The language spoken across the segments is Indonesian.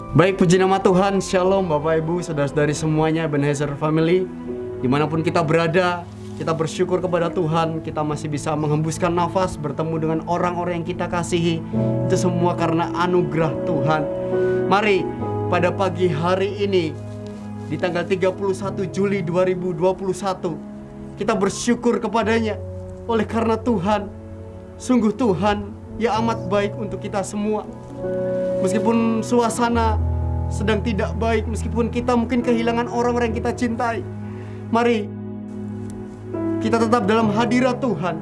Baik, puji nama Tuhan. Shalom Bapak Ibu, saudara-saudari semuanya, Ebenezer Family. Dimanapun kita berada, kita bersyukur kepada Tuhan. Kita masih bisa menghembuskan nafas, bertemu dengan orang-orang yang kita kasihi. Itu semua karena anugerah Tuhan. Mari pada pagi hari ini, di tanggal 31 Juli 2021, kita bersyukur kepadanya. Oleh karena Tuhan, sungguh Tuhan yang amat baik untuk kita semua. Meskipun suasana sedang tidak baik, meskipun kita mungkin kehilangan orang-orang yang kita cintai, mari kita tetap dalam hadirat Tuhan,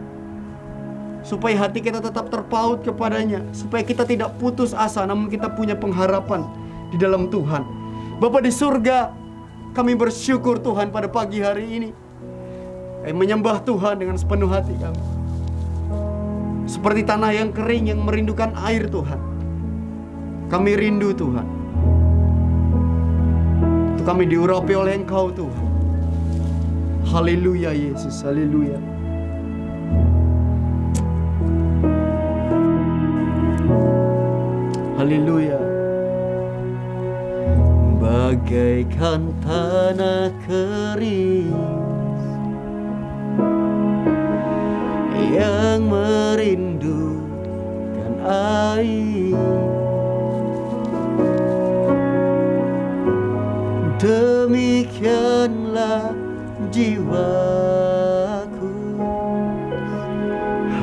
supaya hati kita tetap terpaut kepadanya, supaya kita tidak putus asa, namun kita punya pengharapan di dalam Tuhan. Bapa di surga, kami bersyukur Tuhan pada pagi hari ini. Kami menyembah Tuhan dengan sepenuh hati kami, seperti tanah yang kering yang merindukan air Tuhan. Kami rindu Tuhan. Untuk kami diurapi oleh Engkau Tuhan. Haleluya Yesus, haleluya. Haleluya. Bagaikan tanah kering yang merindukan air, demikianlah jiwaku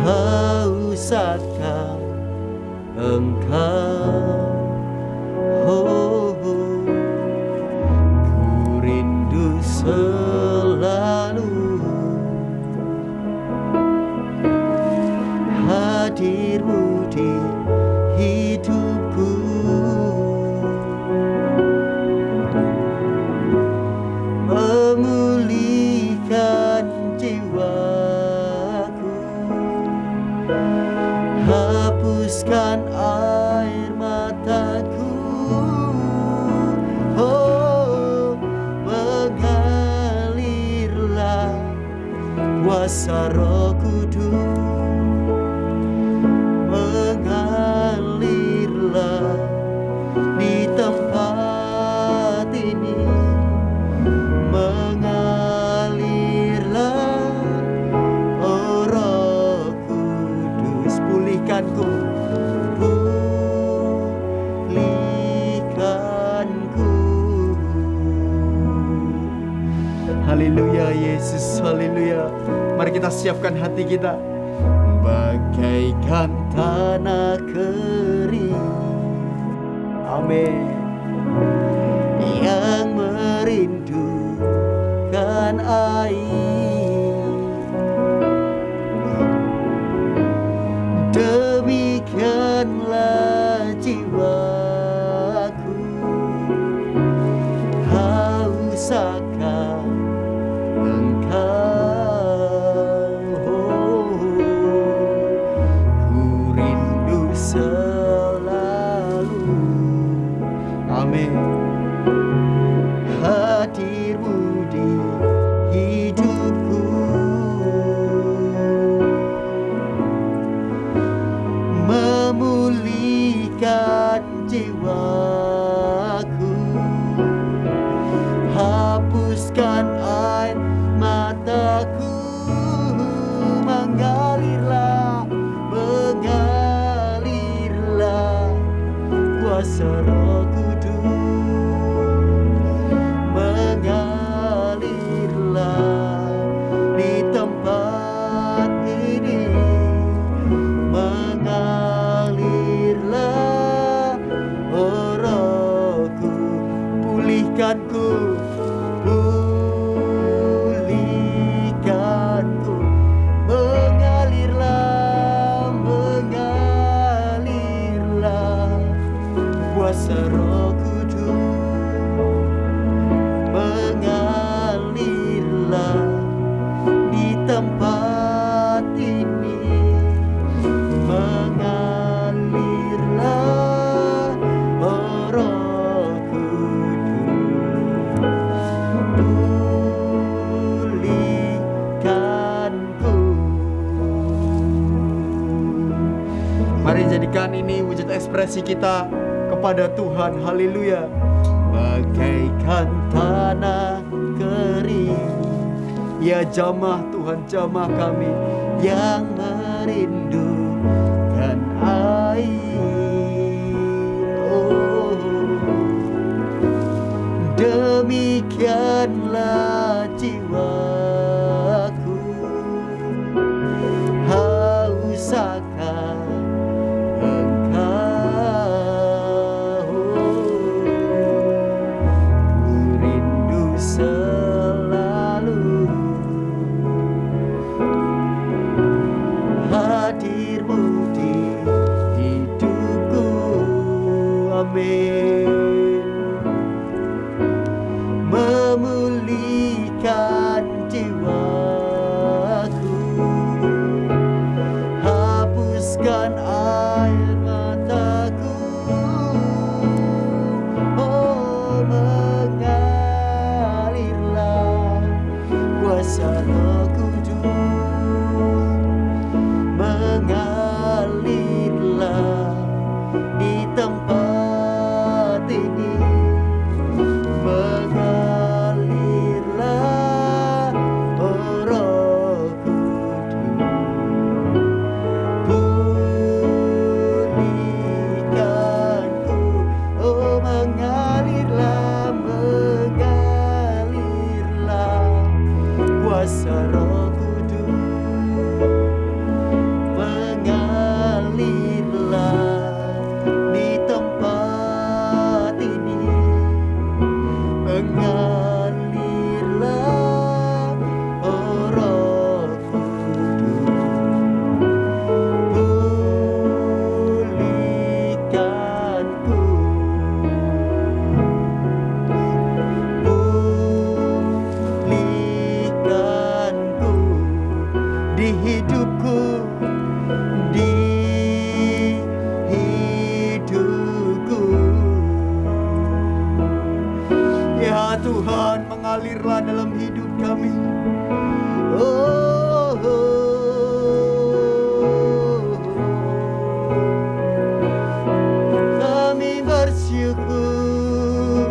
haus akan Engkau. Oh, ku rindu selalu hadir-Mu di hidupku. Memulihkan jiwaku, hapuskan air mataku. Oh, mengalirlah kuasa Roh Kudus, mengalirlah di tempat ini. Mengalirlah, oh Roh Kudus, pulihkanku, pulihkanku. Haleluya Yesus, haleluya. Mari kita siapkan hati kita. Bagaikan tanah kering, amin, yang merindukan air, demikianlah jiwaku haus akan Engkau. Ku rindu selalu, amin, hadir-Mu di hidupku. Memulihkan jiwaku, hapuskan air mataku. Mengalirlah, mengalirlah kuasa Roh Kudus, mengalirlah di tempat ini. Mengalirlah, oh Rohku, pulihkanku, pulihkanku. Mengalirlah, mengalirlah kuasa Roh Kudus, mengalirlah di tempat ini. Mengalirlah, oh Roh Kudus, pulihkanku. Mari jadikan ini wujud ekspresi kita kepada Tuhan. Haleluya. Bagaikan tanah kering, ya jamah Tuhan, jamah kami yang merindukan air. Oh, demikianlah jiwaku haus akan Engkau. Ku rindu selalu hadir-Mu di hidupku. Amin. Memulihkan jiwaku, hapuskan air mataku. Oh, mengalirlah kuasa Roh Kudus, mengalirlah di tempat ini. Mengalirlah, oh Roh Kudus, pulihkanku. Oh, mengalirlah, mengalirlah kuasa Roh Kudus, mengalirlah di tempat ini. Mengalirlah, oh Roh Kudus, pulihkanku, pulihkanku di hidupku, di hidupku. Ya Tuhan, mengalirlah dalam hidup kami. Oh, kami bersyukur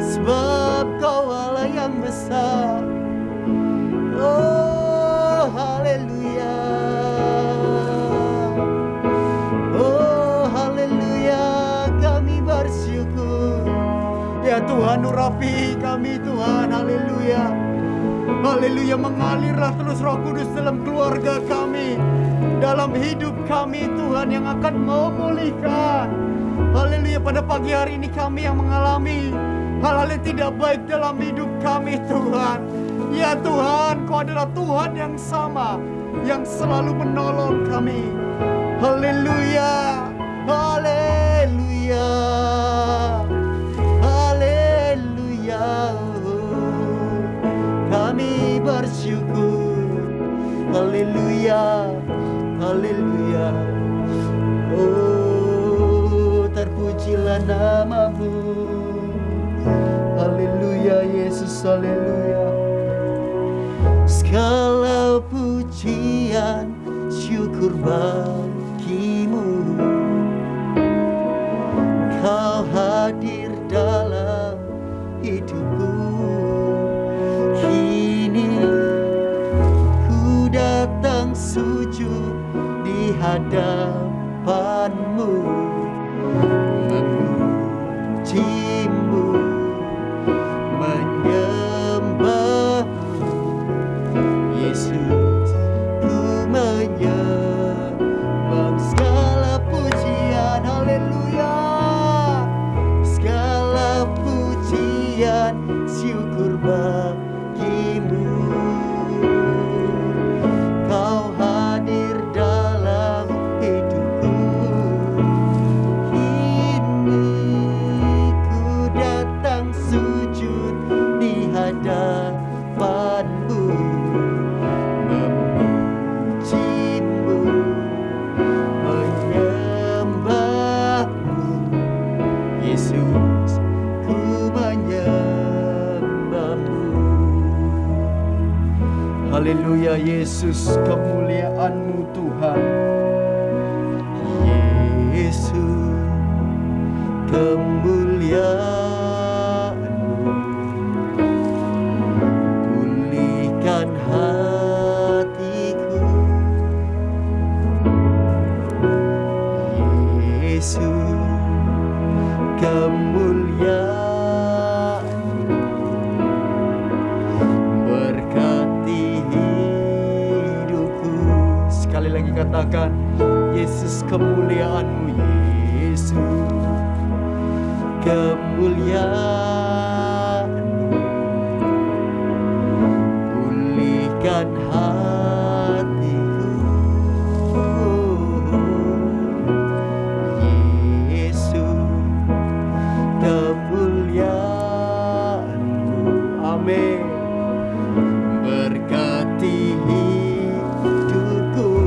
sebab Kau Allah yang besar. Oh, haleluya. Oh, haleluya. Kami bersyukur. Ya Tuhan, urapi kami Tuhan. Haleluya. Haleluya. Mengalirlah terus Roh Kudus dalam keluarga kami, dalam hidup kami Tuhan, yang akan memulihkan. Haleluya. Pada pagi hari ini kami yang mengalami hal-hal yang tidak baik dalam hidup kami Tuhan. Ya Tuhan, Kau adalah Tuhan yang sama, yang selalu menolong kami. Haleluya. Haleluya. Haleluya. Kami bersyukur. Haleluya. Haleluya. Oh, terpujilah nama-Mu. Haleluya Yesus. Haleluya. Segala pujian syukur bagi-Mu. Kau hadir dalam hidupku. Kini ku datang sujud di hadapan-Mu, memuji-Mu, menyembah-Mu. Yesus, ku menyembah. Segala pujian, haleluya. Segala pujian syukur bagi-Mu. Kau hadir dalam hidupku. Kini ku datang sujud di hadapan-Mu, memuji-Mu, menyembah-Mu. Yesus, ku menyembah-Mu. Haleluya Yesus, kemuliaan-Mu Tuhan. Yesus, sekali lagi katakan, Yesus kemuliaan-Mu, Yesus kemuliaan-Mu, pulihkan hatiku, Yesus kemuliaan-Mu. Amin. Berkati hidupku,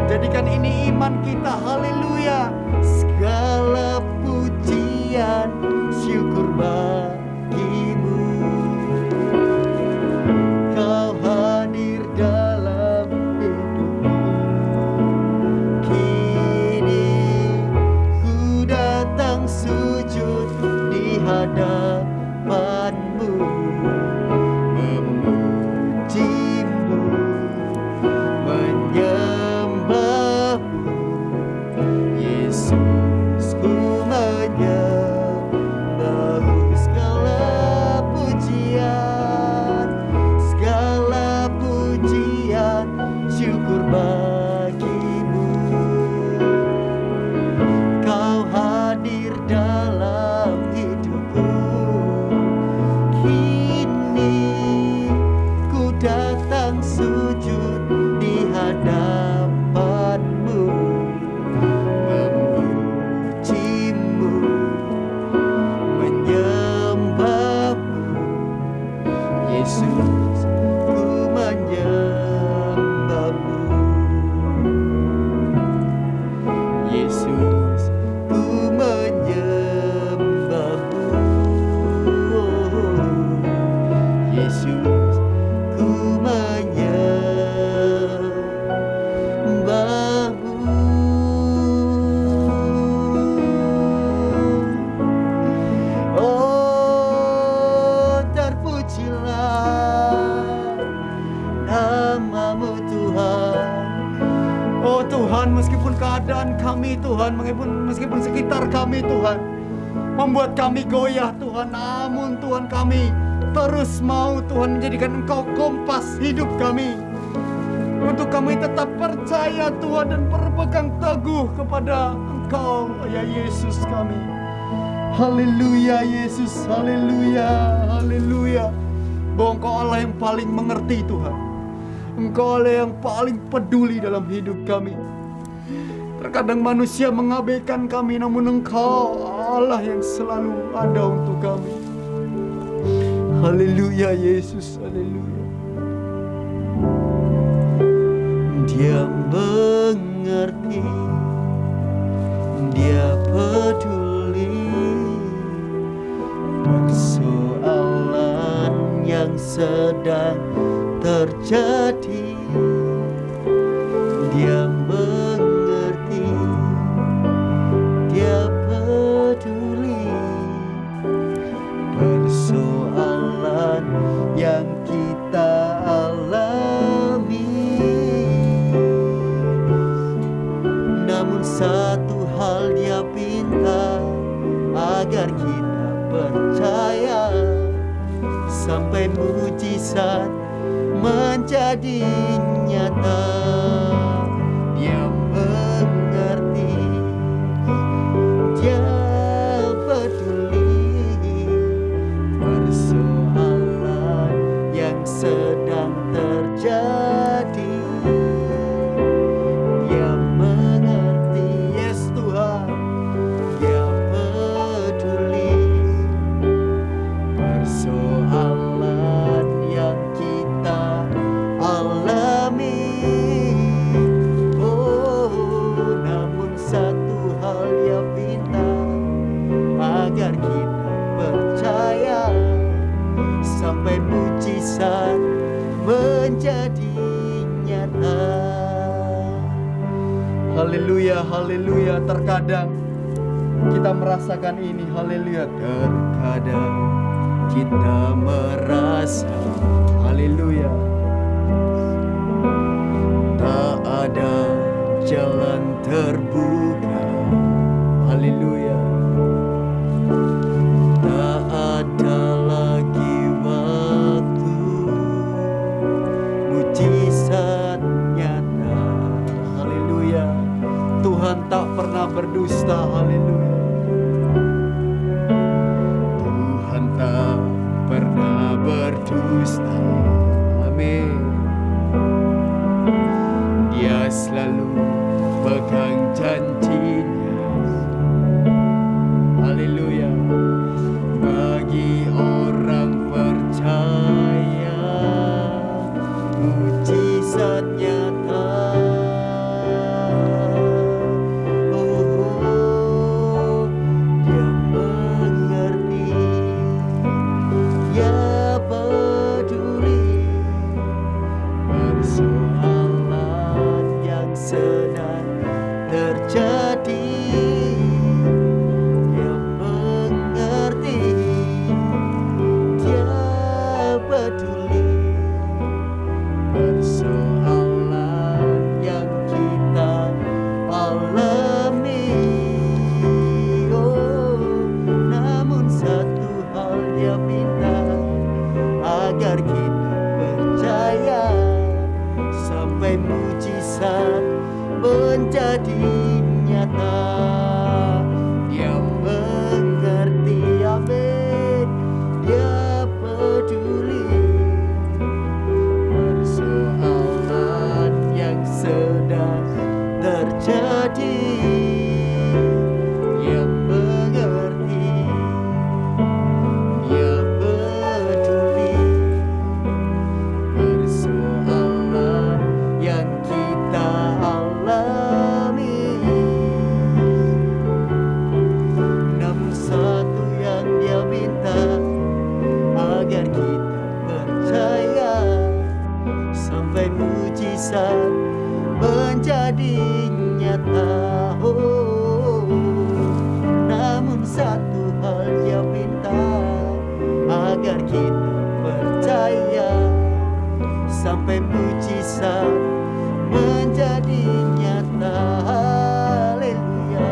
jadikan ini iman kita. Haleluya. Segala pujian syukur bagimu, Kau hadir dalam hidupku. Kini ku datang sujud di hadapan-Mu, memuji-Mu, menyembah-Mu. Yesus, ku menyembah-Mu. Segala pujian syukur bagimu. Kau hadir dalam hidupku. Kini ku datang sujud di hadapan-Mu, memuji-Mu, menyembah-Mu. Yesus, ku menyembah-Mu. Yesus, ku menyembah-Mu. Yesus, ku menyembah-Mu. Oh, terpujilah nama-Mu Tuhan. Oh Tuhan, meskipun keadaan kami Tuhan, meskipun sekitar kami Tuhan membuat kami goyah Tuhan, namun Tuhan kami terus mau Tuhan menjadikan Engkau kompas hidup kami, untuk kami tetap percaya Tuhan dan berpegang teguh kepada Engkau ya Yesus kami. Haleluya Yesus, haleluya, haleluya. Bahwa Engkau Allah yang paling mengerti Tuhan, Engkau Allah yang paling peduli dalam hidup kami. Terkadang manusia mengabaikan kami, namun Engkau Allah yang selalu ada untuk kami. Haleluya Yesus, haleluya. Dia mengerti, Dia peduli persoalan yang sedang terjadi. Dia mengerti, Dia peduli persoalan yang kita alami. Namun satu hal Dia pinta, agar kita percaya sampai mujizat menjadi nyata. Dia mengerti, Dia peduli persoalan yang sedang terjadi. Dia mengerti, yes Tuhan, Dia peduli persoalan yang kita alami. Oh, namun satu hal Dia pinta, agar kita percaya sampai mujizat menjadi nyata. Haleluya, haleluya. Terkadang kita merasakan ini, haleluya. Terkadang kita merasa, haleluya, tak ada jalan terbuka, haleluya. Tak ada lagi waktu mujizat nyata. Tuhan tak pernah berdusta. Haleluya. Tuhan tak pernah berdusta. Amin. Dia selalu pegang janjinya. Haleluya. Bagi orang percaya, mujizat nyata. Oh, dia mengerti, dia peduli persoalan yang sedang terjadi. Dia mengerti, dia peduli persoalan yang kita alami. Oh, namun satu hal dia minta, agar kita percaya sampai mujizat menjadi nyata. Dia mengerti, amin. Dia peduli persoalan yang sedang terjadi. Dia mengerti, dia peduli persoalan yang kita alami. Namun satu yang dia minta, agar kita percaya sampai mujizat menjadi nyata. Oh, namun satu hal dia minta, agar kita percaya sampai mujizat menjadi nyata. Haleluya.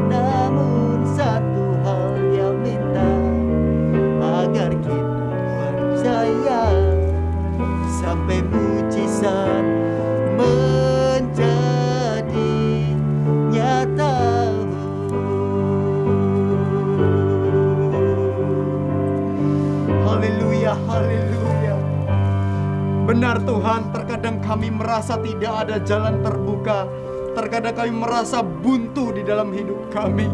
Namun satu hal dia minta, agar kita percaya sampai mujizat menjadi nyata. Haleluya, haleluya. Benar Tuhan, terkadang kami merasa tidak ada jalan terbuka. Terkadang kami merasa buntu di dalam hidup kami.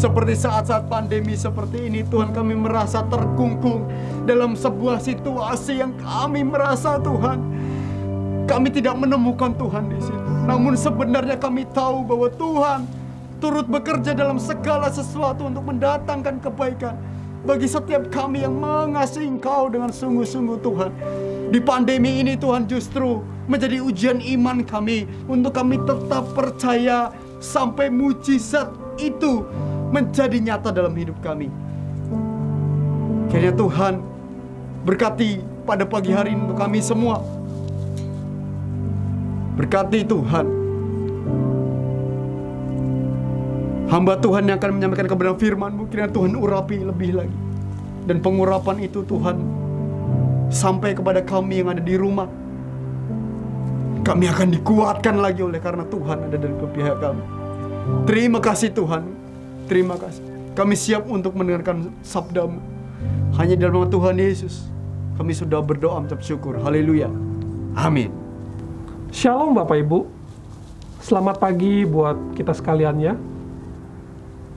Seperti saat-saat pandemi seperti ini, Tuhan, kami merasa terkungkung dalam sebuah situasi yang kami merasa, Tuhan, kami tidak menemukan Tuhan di situ. Namun sebenarnya kami tahu bahwa Tuhan turut bekerja dalam segala sesuatu untuk mendatangkan kebaikan bagi setiap kami yang mengasihi Engkau dengan sungguh-sungguh, Tuhan. Di pandemi ini, Tuhan, justru menjadi ujian iman kami untuk kami tetap percaya sampai mujizat itu menjadi nyata dalam hidup kami. Kiranya Tuhan berkati pada pagi hari ini untuk kami semua. Berkati Tuhan hamba Tuhan yang akan menyampaikan kebenaran firman-Mu. Kiranya Tuhan urapi lebih lagi. Dan pengurapan itu, Tuhan, sampai kepada kami yang ada di rumah. Kami akan dikuatkan lagi oleh karena Tuhan ada dari pihak kami. Terima kasih Tuhan. Terima kasih. Kami siap untuk mendengarkan sabda-Mu. Hanya dalam nama Tuhan Yesus kami sudah berdoa mengucap syukur. Haleluya. Amin. Shalom Bapak Ibu. Selamat pagi buat kita sekalian ya.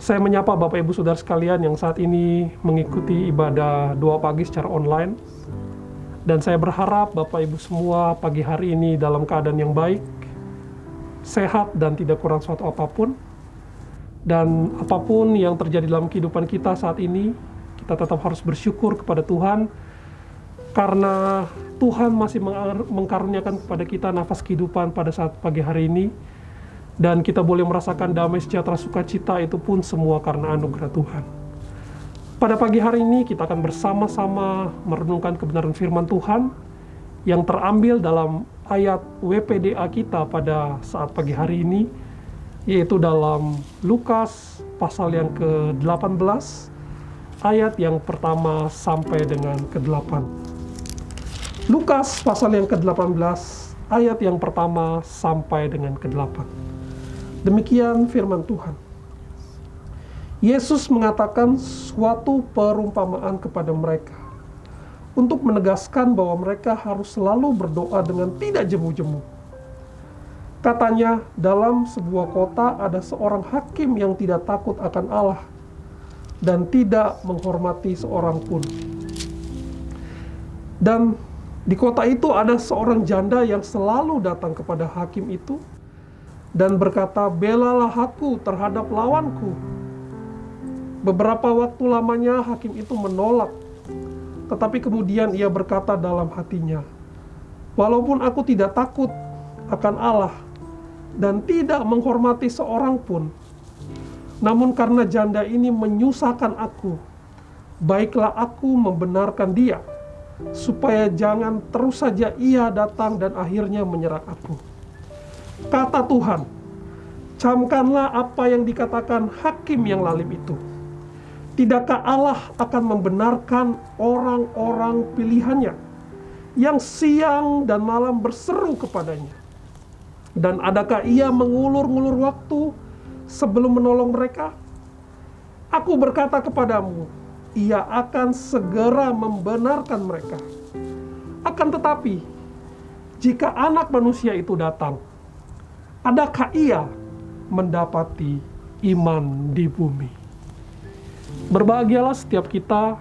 Saya menyapa Bapak Ibu Saudara sekalian yang saat ini mengikuti ibadah doa pagi secara online. Dan saya berharap Bapak Ibu semua pagi hari ini dalam keadaan yang baik, sehat dan tidak kurang suatu apapun. Dan apapun yang terjadi dalam kehidupan kita saat ini, kita tetap harus bersyukur kepada Tuhan, karena Tuhan masih mengkaruniakan kepada kita nafas kehidupan pada saat pagi hari ini, dan kita boleh merasakan damai sejahtera sukacita itu pun semua karena anugerah Tuhan. Pada pagi hari ini kita akan bersama-sama merenungkan kebenaran firman Tuhan yang terambil dalam ayat WPDA kita pada saat pagi hari ini, yaitu dalam Lukas pasal yang ke-18 ayat yang pertama sampai dengan ke-8. Lukas pasal yang ke-18 ayat yang pertama sampai dengan ke-8. Demikian firman Tuhan. Yesus mengatakan suatu perumpamaan kepada mereka untuk menegaskan bahwa mereka harus selalu berdoa dengan tidak jemu-jemu. Katanya, dalam sebuah kota ada seorang hakim yang tidak takut akan Allah dan tidak menghormati seorang pun. Dan di kota itu ada seorang janda yang selalu datang kepada hakim itu dan berkata, "Belalah aku terhadap lawanku." Beberapa waktu lamanya hakim itu menolak, tetapi kemudian ia berkata dalam hatinya, "Walaupun aku tidak takut akan Allah dan tidak menghormati seorang pun, namun karena janda ini menyusahkan aku, baiklah aku membenarkan dia, supaya jangan terus saja ia datang dan akhirnya menyerang aku." Kata Tuhan, camkanlah apa yang dikatakan hakim yang lalim itu. Tidakkah Allah akan membenarkan orang-orang pilihannya yang siang dan malam berseru kepadanya? Dan adakah ia mengulur-ngulur waktu sebelum menolong mereka? Aku berkata kepadamu, ia akan segera membenarkan mereka. Akan tetapi, jika Anak Manusia itu datang, adakah ia mendapati iman di bumi? Berbahagialah setiap kita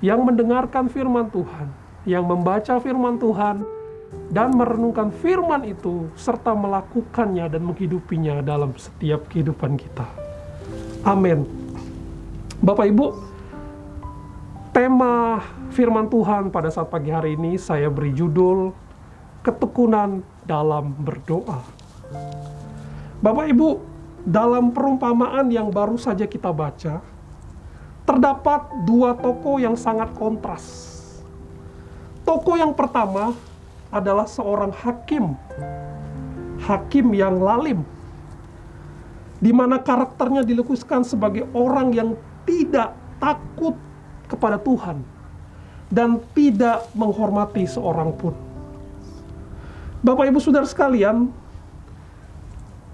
yang mendengarkan firman Tuhan, yang membaca firman Tuhan, dan merenungkan firman itu, serta melakukannya dan menghidupinya dalam setiap kehidupan kita. Amin. Bapak Ibu, tema firman Tuhan pada saat pagi hari ini saya beri judul Ketekunan dalam Berdoa. Bapak Ibu, dalam perumpamaan yang baru saja kita baca, terdapat dua tokoh yang sangat kontras. Tokoh yang pertama adalah seorang hakim yang lalim, di mana karakternya dilukiskan sebagai orang yang tidak takut kepada Tuhan dan tidak menghormati seorang pun. Bapak Ibu Saudara sekalian,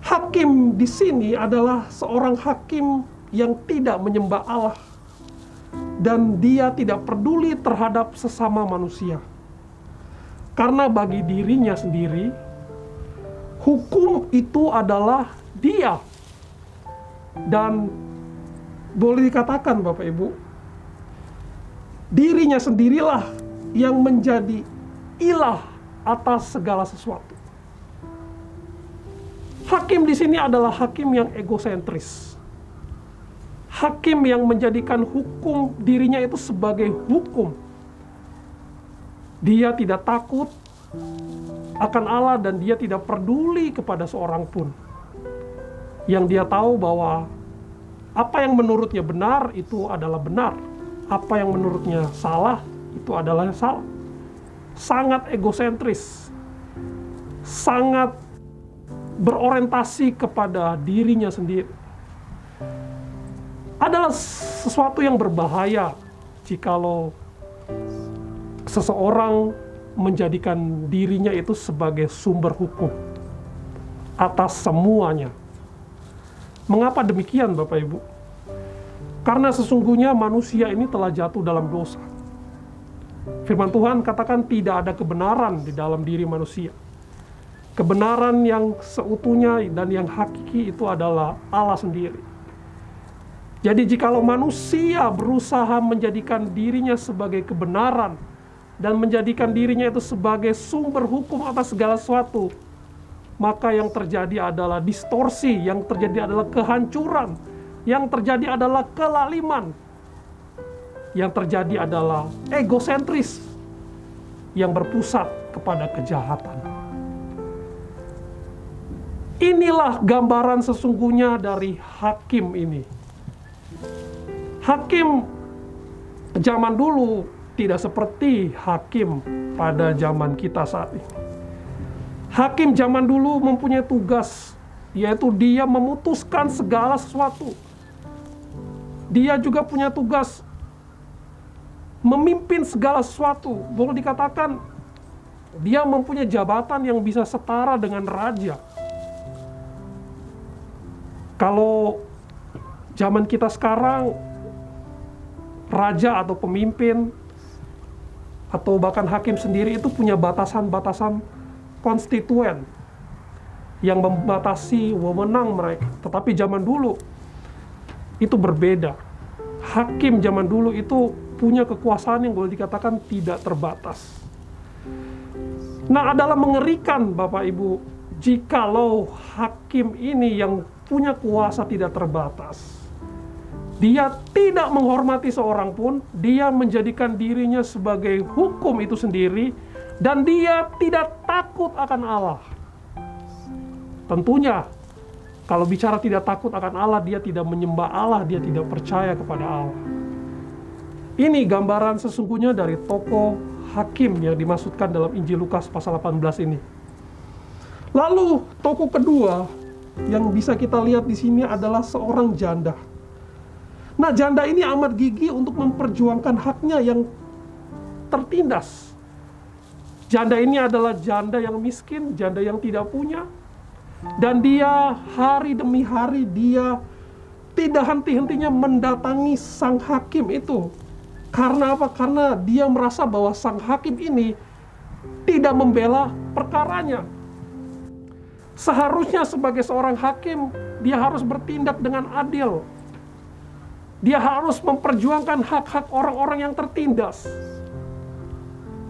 hakim di sini adalah seorang hakim yang tidak menyembah Allah dan dia tidak peduli terhadap sesama manusia. Karena bagi dirinya sendiri, hukum itu adalah dia. Dan boleh dikatakan Bapak Ibu, dirinya sendirilah yang menjadi ilah atas segala sesuatu. Hakim di sini adalah hakim yang egosentris. Hakim yang menjadikan hukum dirinya itu sebagai hukum. Dia tidak takut akan Allah dan dia tidak peduli kepada seorang pun. Yang dia tahu bahwa apa yang menurutnya benar itu adalah benar. Apa yang menurutnya salah itu adalah salah. Sangat egosentris. Sangat berorientasi kepada dirinya sendiri. Adalah sesuatu yang berbahaya jikalau seseorang menjadikan dirinya itu sebagai sumber hukum atas semuanya. Mengapa demikian Bapak Ibu? Karena sesungguhnya manusia ini telah jatuh dalam dosa. Firman Tuhan katakan tidak ada kebenaran di dalam diri manusia. Kebenaran yang seutuhnya dan yang hakiki itu adalah Allah sendiri. Jadi jikalau manusia berusaha menjadikan dirinya sebagai kebenaran dan menjadikan dirinya itu sebagai sumber hukum atas segala sesuatu, maka yang terjadi adalah distorsi, yang terjadi adalah kehancuran, yang terjadi adalah kelaliman, yang terjadi adalah egosentris yang berpusat kepada kejahatan. Inilah gambaran sesungguhnya dari hakim ini. Hakim zaman dulu tidak seperti hakim pada zaman kita saat ini. Hakim zaman dulu mempunyai tugas, yaitu dia memutuskan segala sesuatu. Dia juga punya tugas memimpin segala sesuatu. Boleh dikatakan dia mempunyai jabatan yang bisa setara dengan raja. Kalau zaman kita sekarang, raja atau pemimpin atau bahkan hakim sendiri itu punya batasan-batasan konstituen yang membatasi wewenang mereka. Tetapi zaman dulu itu berbeda. Hakim zaman dulu itu punya kekuasaan yang boleh dikatakan tidak terbatas. Nah, adalah mengerikan Bapak Ibu jikalau hakim ini yang punya kuasa tidak terbatas. Dia tidak menghormati seorang pun, dia menjadikan dirinya sebagai hukum itu sendiri, dan dia tidak takut akan Allah. Tentunya, kalau bicara tidak takut akan Allah, dia tidak menyembah Allah, dia tidak percaya kepada Allah. Ini gambaran sesungguhnya dari tokoh hakim yang dimaksudkan dalam Injil Lukas pasal 18 ini. Lalu, tokoh kedua yang bisa kita lihat di sini adalah seorang janda. Nah, janda ini amat gigih untuk memperjuangkan haknya yang tertindas. Janda ini adalah janda yang miskin, janda yang tidak punya. Dan dia hari demi hari dia tidak henti-hentinya mendatangi sang hakim itu. Karena apa? Karena dia merasa bahwa sang hakim ini tidak membela perkaranya. Seharusnya sebagai seorang hakim, dia harus bertindak dengan adil. Dia harus memperjuangkan hak-hak orang-orang yang tertindas.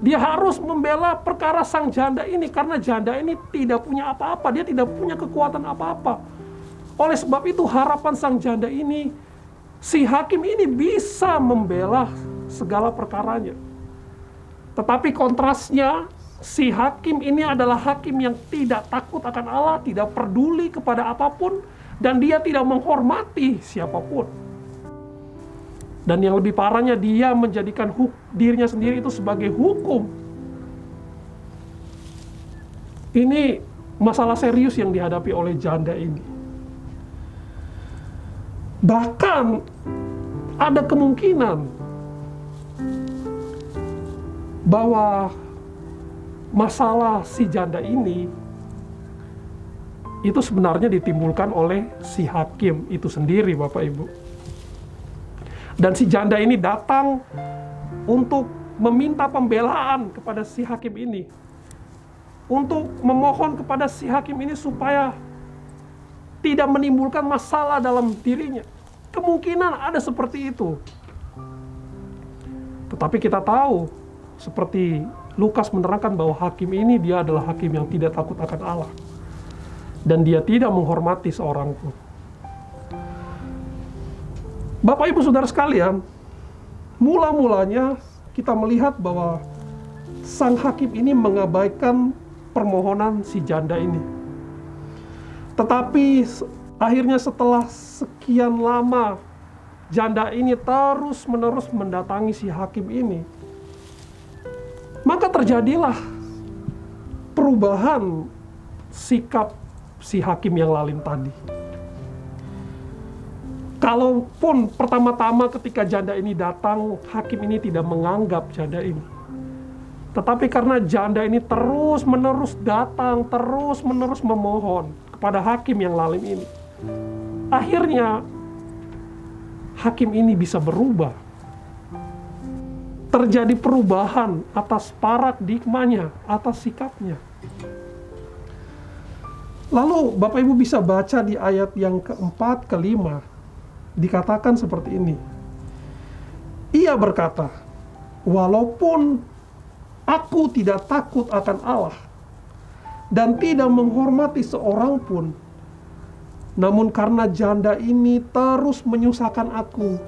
Dia harus membela perkara sang janda ini, karena janda ini tidak punya apa-apa, dia tidak punya kekuatan apa-apa. Oleh sebab itu harapan sang janda ini, si hakim ini bisa membela segala perkaranya. Tetapi kontrasnya, si hakim ini adalah hakim yang tidak takut akan Allah, tidak peduli kepada apapun, dan dia tidak menghormati siapapun. Dan yang lebih parahnya, dia menjadikan dirinya sendiri itu sebagai hukum. Ini masalah serius yang dihadapi oleh janda ini. Bahkan ada kemungkinan bahwa masalah si janda ini itu sebenarnya ditimbulkan oleh si hakim itu sendiri, Bapak Ibu. Dan si janda ini datang untuk meminta pembelaan kepada si hakim ini. Untuk memohon kepada si hakim ini supaya tidak menimbulkan masalah dalam dirinya. Kemungkinan ada seperti itu. Tetapi kita tahu, seperti Lukas menerangkan bahwa hakim ini dia adalah hakim yang tidak takut akan Allah. Dan dia tidak menghormati seorang pun. Bapak Ibu Saudara sekalian, mula-mulanya kita melihat bahwa sang hakim ini mengabaikan permohonan si janda ini. Tetapi akhirnya setelah sekian lama, janda ini terus-menerus mendatangi si hakim ini. Maka terjadilah perubahan sikap si hakim yang lalim tadi. Kalaupun pertama-tama ketika janda ini datang, hakim ini tidak menganggap janda ini. Tetapi karena janda ini terus-menerus datang, terus-menerus memohon kepada hakim yang lalim ini, akhirnya hakim ini bisa berubah. Terjadi perubahan atas paradigmanya, atas sikapnya. Lalu Bapak Ibu bisa baca di ayat yang keempat, kelima. Dikatakan seperti ini. Ia berkata, walaupun aku tidak takut akan Allah dan tidak menghormati seorang pun, namun karena janda ini terus menyusahkan aku,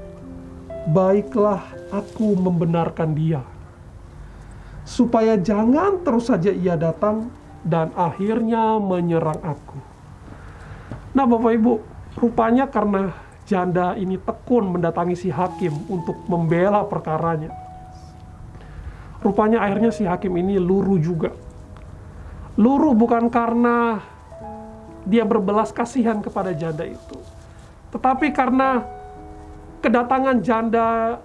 baiklah aku membenarkan dia, supaya jangan terus saja ia datang dan akhirnya menyerang aku. Nah Bapak Ibu, rupanya karena janda ini tekun mendatangi si hakim untuk membela perkaranya, rupanya akhirnya si hakim ini luruh juga. Luruh bukan karena dia berbelas kasihan kepada janda itu, tetapi karena kedatangan janda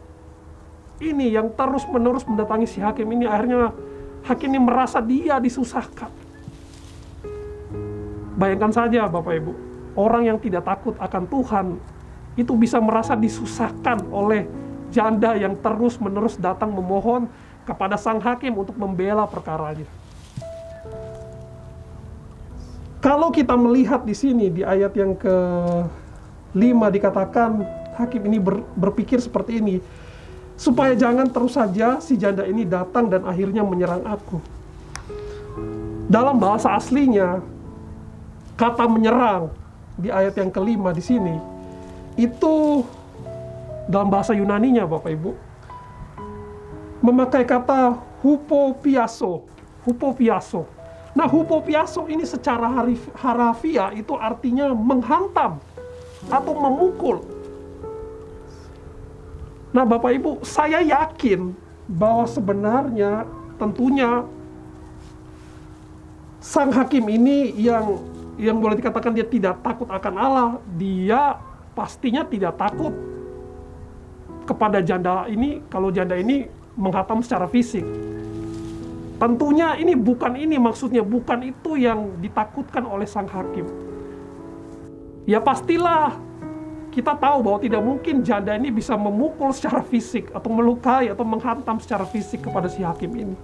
ini yang terus-menerus mendatangi si hakim ini, akhirnya hakim ini merasa dia disusahkan. Bayangkan saja Bapak Ibu, orang yang tidak takut akan Tuhan itu bisa merasa disusahkan oleh janda yang terus-menerus datang memohon kepada sang hakim untuk membela perkaranya. Kalau kita melihat di sini di ayat yang ke-5 dikatakan hakim ini berpikir seperti ini, supaya jangan terus saja si janda ini datang dan akhirnya menyerang aku. Dalam bahasa aslinya, kata menyerang di ayat yang ke-5 di sini, itu dalam bahasa Yunaninya Bapak Ibu, memakai kata hupopiaso. Hupopiaso. Nah, hupopiaso ini secara harafiah itu artinya menghantam atau memukul. Nah, Bapak Ibu, saya yakin bahwa sebenarnya tentunya sang hakim ini yang boleh dikatakan dia tidak takut akan Allah, dia pastinya tidak takut kepada janda ini kalau janda ini menghantam secara fisik. Tentunya ini bukan maksudnya, bukan itu yang ditakutkan oleh sang hakim. Ya pastilah kita tahu bahwa tidak mungkin janda ini bisa memukul secara fisik atau melukai atau menghantam secara fisik kepada si hakim ini.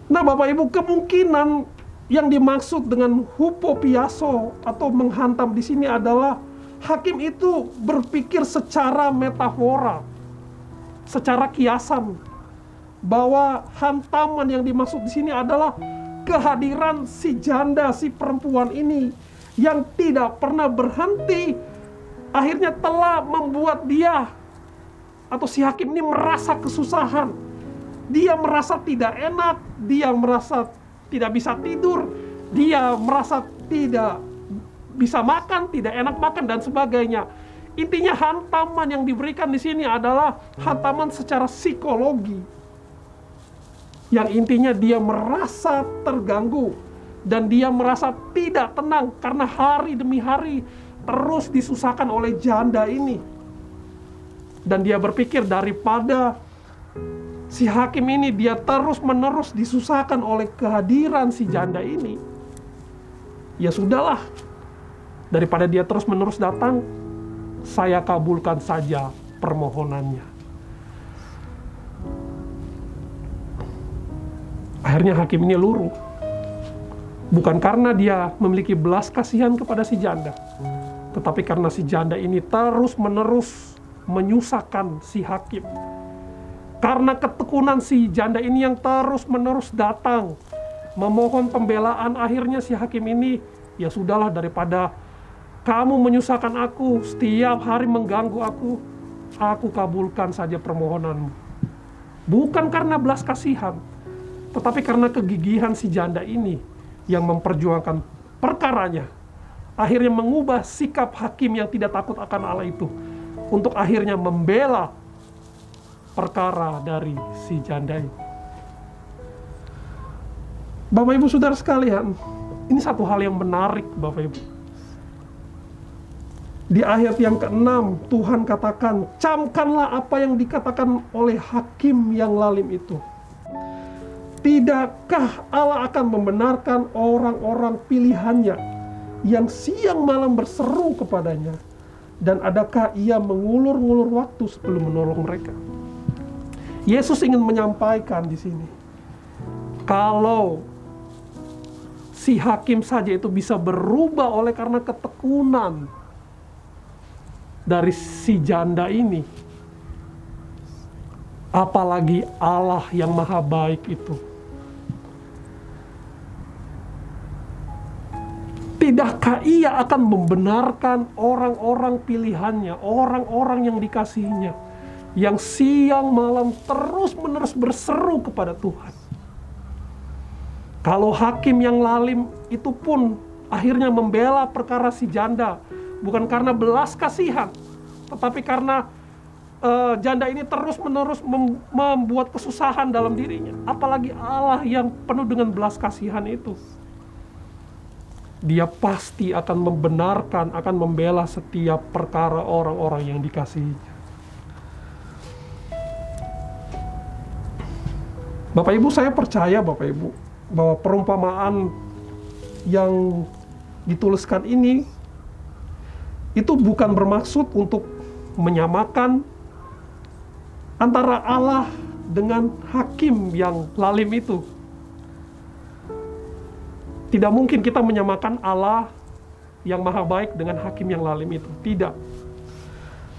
Nah Bapak Ibu, kemungkinan yang dimaksud dengan hupopiaso atau menghantam di sini adalah hakim itu berpikir secara metafora, secara kiasan, bahwa hantaman yang dimaksud di sini adalah kehadiran si janda, si perempuan ini yang tidak pernah berhenti, akhirnya telah membuat dia atau si hakim ini merasa kesusahan. Dia merasa tidak enak, dia merasa tidak bisa tidur, dia merasa tidak bisa makan, tidak enak makan dan sebagainya. Intinya hantaman yang diberikan di sini adalah hantaman secara psikologi. Yang intinya dia merasa terganggu dan dia merasa tidak tenang karena hari demi hari terus disusahkan oleh janda ini. Dan dia berpikir daripada si hakim ini dia terus-menerus disusahkan oleh kehadiran si janda ini, ya sudahlah, daripada dia terus-menerus datang, saya kabulkan saja permohonannya. Akhirnya hakim ini luruh. Bukan karena dia memiliki belas kasihan kepada si janda, tetapi karena si janda ini terus-menerus menyusahkan si hakim. Karena ketekunan si janda ini yang terus-menerus datang memohon pembelaan, akhirnya si hakim ini, ya sudahlah, daripada kamu menyusahkan aku, setiap hari mengganggu aku kabulkan saja permohonanmu. Bukan karena belas kasihan, tetapi karena kegigihan si janda ini yang memperjuangkan perkaranya, akhirnya mengubah sikap hakim yang tidak takut akan Allah itu untuk akhirnya membela perkara dari si janda ini. Bapak Ibu Saudara sekalian, ini satu hal yang menarik Bapak Ibu. Di ayat yang ke-6 Tuhan katakan, camkanlah apa yang dikatakan oleh hakim yang lalim itu. Tidakkah Allah akan membenarkan orang-orang pilihannya yang siang malam berseru kepadanya? Dan adakah ia mengulur-ngulur waktu sebelum menolong mereka? Yesus ingin menyampaikan di sini, kalau si hakim saja itu bisa berubah oleh karena ketekunan dari si janda ini, apalagi Allah yang maha baik itu. Tidakkah ia akan membenarkan orang-orang pilihannya, orang-orang yang dikasihinya, yang siang malam terus-menerus berseru kepada Tuhan? Kalau hakim yang lalim itu pun akhirnya membela perkara si janda, bukan karena belas kasihan, tetapi karena janda ini terus-menerus membuat kesusahan dalam dirinya. Apalagi Allah yang penuh dengan belas kasihan itu. Dia pasti akan membenarkan, akan membela setiap perkara orang-orang yang dikasihinya. Bapak Ibu, saya percaya Bapak Ibu bahwa perumpamaan yang dituliskan ini itu bukan bermaksud untuk menyamakan antara Allah dengan hakim yang lalim itu. Tidak mungkin kita menyamakan Allah yang maha baik dengan hakim yang lalim itu. Tidak.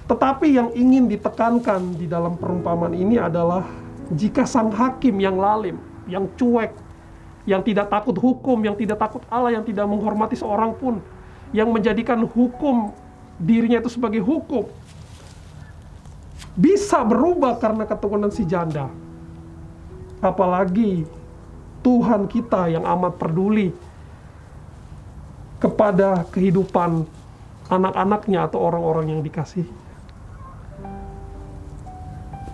Tetapi yang ingin ditekankan di dalam perumpamaan ini adalah jika sang hakim yang lalim, yang cuek, yang tidak takut hukum, yang tidak takut Allah, yang tidak menghormati seorang pun, yang menjadikan hukum dirinya itu sebagai hukum, bisa berubah karena keturunan si janda. Apalagi Tuhan kita yang amat peduli kepada kehidupan anak-anaknya atau orang-orang yang dikasihi.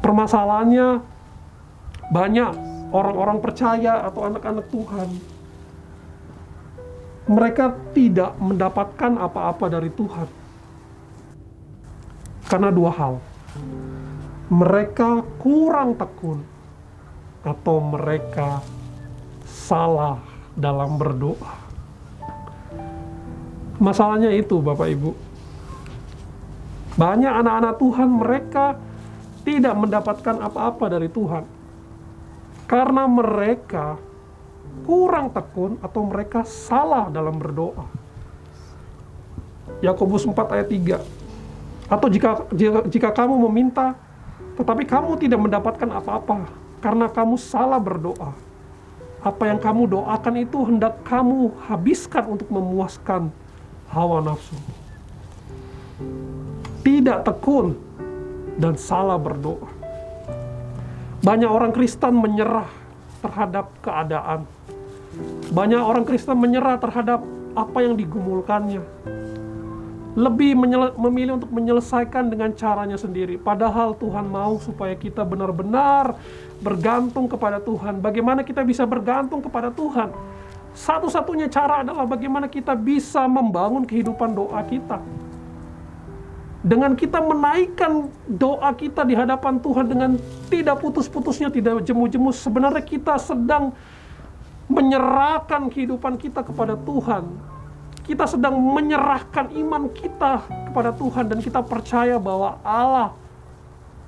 Permasalahannya banyak orang-orang percaya atau anak-anak Tuhan, mereka tidak mendapatkan apa-apa dari Tuhan karena dua hal. Mereka kurang tekun atau mereka salah dalam berdoa. Masalahnya itu, Bapak Ibu. Banyak anak-anak Tuhan mereka tidak mendapatkan apa-apa dari Tuhan karena mereka kurang tekun atau mereka salah dalam berdoa. Yakobus 4 ayat 3. Atau jika kamu meminta tetapi kamu tidak mendapatkan apa-apa karena kamu salah berdoa, apa yang kamu doakan itu hendak kamu habiskan untuk memuaskan hawa nafsu. Tidak tekun dan salah berdoa. Banyak orang Kristen menyerah terhadap keadaan. Banyak orang Kristen menyerah terhadap apa yang digumulkannya. Lebih memilih untuk menyelesaikan dengan caranya sendiri. Padahal Tuhan mau supaya kita benar-benar bergantung kepada Tuhan. Bagaimana kita bisa bergantung kepada Tuhan? Satu-satunya cara adalah bagaimana kita bisa membangun kehidupan doa kita. Dengan kita menaikkan doa kita di hadapan Tuhan dengan tidak putus-putusnya, tidak jemu-jemu, sebenarnya kita sedang menyerahkan kehidupan kita kepada Tuhan. Kita sedang menyerahkan iman kita kepada Tuhan dan kita percaya bahwa Allah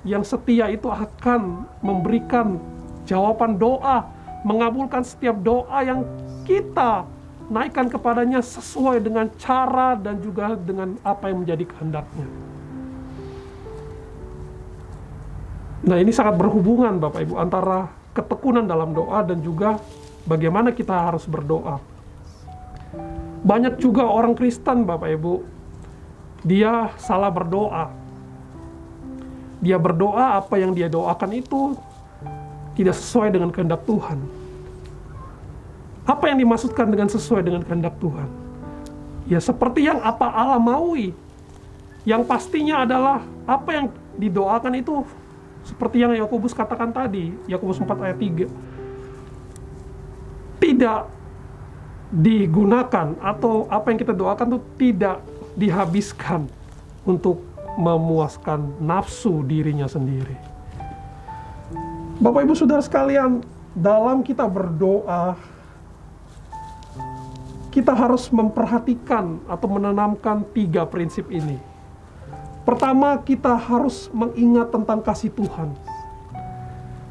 yang setia itu akan memberikan jawaban doa, mengabulkan setiap doa yang kita naikkan kepadanya sesuai dengan cara dan juga dengan apa yang menjadi kehendaknya. Nah, ini sangat berhubungan Bapak Ibu antara ketekunan dalam doa dan juga bagaimana kita harus berdoa. Banyak juga orang Kristen Bapak Ibu, dia salah berdoa. Dia berdoa apa yang dia doakan itu tidak sesuai dengan kehendak Tuhan. Apa yang dimaksudkan dengan sesuai dengan kehendak Tuhan? Ya seperti yang apa Allah maui. Yang pastinya adalah apa yang didoakan itu seperti yang Yakobus katakan tadi, Yakobus 4 ayat 3. Tidak digunakan atau apa yang kita doakan itu tidak dihabiskan untuk memuaskan nafsu dirinya sendiri. Bapak Ibu Saudara sekalian, dalam kita berdoa, kita harus memperhatikan atau menanamkan 3 prinsip ini. Pertama, kita harus mengingat tentang kasih Tuhan.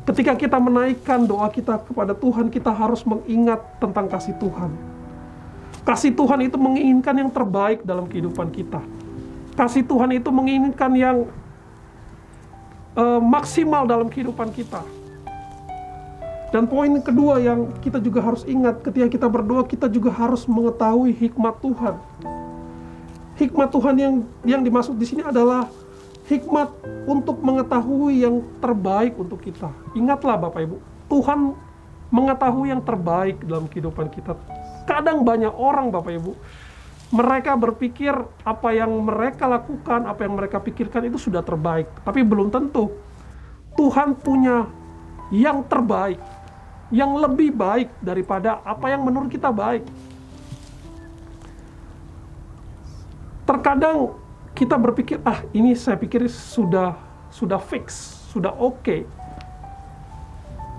Ketika kita menaikkan doa kita kepada Tuhan, kita harus mengingat tentang kasih Tuhan. Kasih Tuhan itu menginginkan yang terbaik dalam kehidupan kita. Kasih Tuhan itu menginginkan yang maksimal dalam kehidupan kita. Dan poin kedua yang kita juga harus ingat ketika kita berdoa, kita juga harus mengetahui hikmat Tuhan. Hikmat Tuhan yang dimaksud di sini adalah hikmat untuk mengetahui yang terbaik untuk kita. Ingatlah Bapak Ibu, Tuhan mengetahui yang terbaik dalam kehidupan kita. Kadang banyak orang Bapak Ibu, mereka berpikir apa yang mereka lakukan, apa yang mereka pikirkan itu sudah terbaik. Tapi belum tentu. Tuhan punya yang terbaik, yang lebih baik daripada apa yang menurut kita baik. Terkadang kita berpikir, ini saya pikir sudah fix, sudah oke.